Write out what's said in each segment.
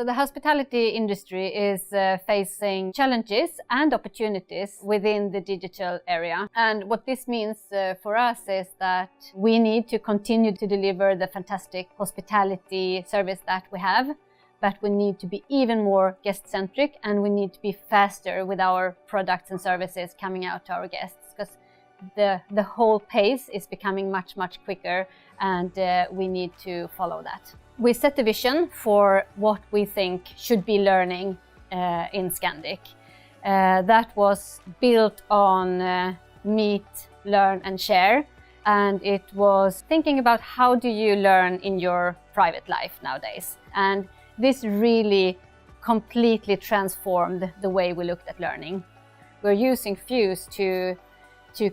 So the hospitality industry is facing challenges and opportunities within the digital area. And what this means for us is that we need to continue to deliver the fantastic hospitality service that we have, but we need to be even more guest-centric, and we need to be faster with our products and services coming out to our guests, because the whole pace is becoming much, much quicker, and we need to follow that. We set a vision for what we think should be learning in Scandic. That was built on meet, learn and share. And it was thinking about how do you learn in your private life nowadays. And this really completely transformed the way we looked at learning. We're using Fuse to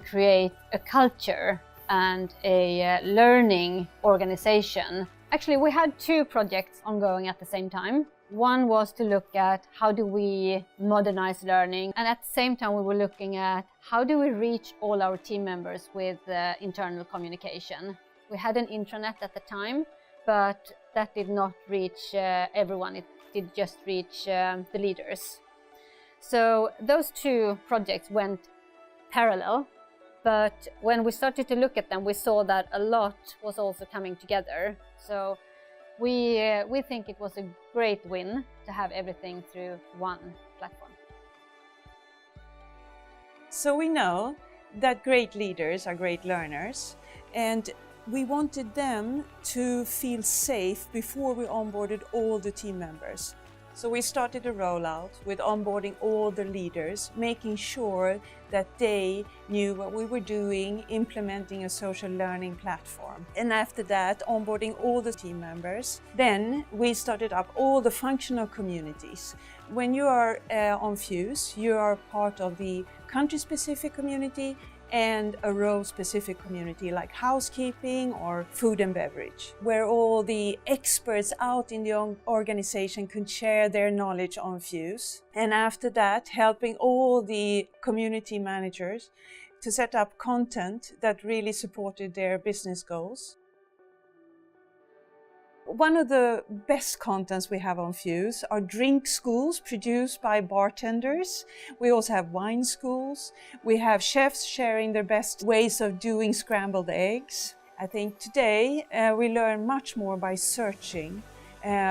create a culture and a learning organization. Actually, we had two projects ongoing at the same time. One was to look at how do we modernize learning, and at the same time we were looking at how do we reach all our team members with internal communication. We had an intranet at the time, but that did not reach everyone. It did just reach the leaders. So those two projects went parallel. But when we started to look at them, we saw that a lot was also coming together. So we think it was a great win to have everything through one platform. So we know that great leaders are great learners, and we wanted them to feel safe before we onboarded all the team members. So we started a rollout with onboarding all the leaders, making sure that they knew what we were doing, implementing a social learning platform. And after that, onboarding all the team members. Then we started up all the functional communities. When you are on Fuse, you are part of the country-specific community and a role-specific community like housekeeping or food and beverage, where all the experts out in the organization could share their knowledge on Fuse. And after that, helping all the community managers to set up content that really supported their business goals. One of the best contents we have on Fuse are drink schools produced by bartenders. We also have wine schools. We have chefs sharing their best ways of doing scrambled eggs. I think today we learn much more by searching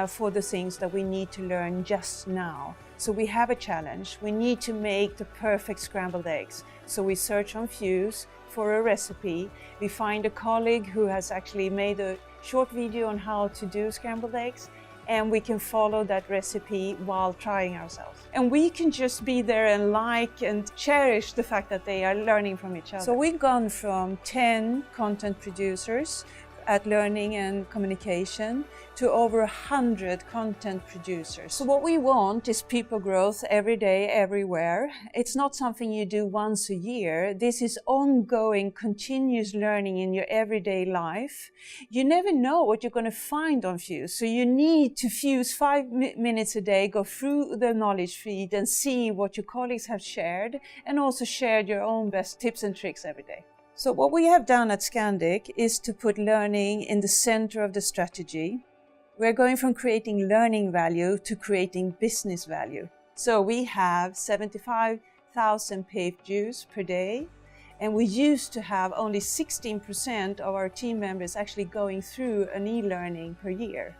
for the things that we need to learn just now. So we have a challenge. We need to make the perfect scrambled eggs. So we search on Fuse for a recipe. We find a colleague who has actually made a short video on how to do scrambled eggs, and we can follow that recipe while trying ourselves. And we can just be there and like and cherish the fact that they are learning from each other. So we've gone from 10 content producers at learning and communication to over 100 content producers. So what we want is people growth every day, everywhere. It's not something you do once a year. This is ongoing, continuous learning in your everyday life. You never know what you're going to find on Fuse. So you need to Fuse 5 minutes a day, go through the knowledge feed and see what your colleagues have shared, and also share your own best tips and tricks every day. So what we have done at Scandic is to put learning in the center of the strategy. We're going from creating learning value to creating business value. So we have 75,000 page views per day, and we used to have only 16% of our team members actually going through an e-learning per year.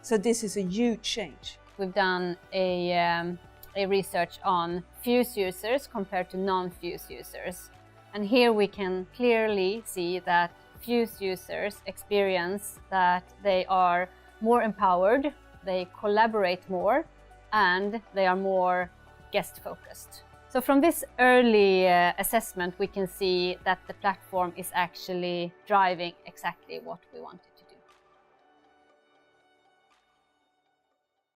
So this is a huge change. We've done a research on Fuse users compared to non-Fuse users. And here we can clearly see that Fuse users experience that they are more empowered, they collaborate more, and they are more guest-focused. So from this early assessment, we can see that the platform is actually driving exactly what we wanted.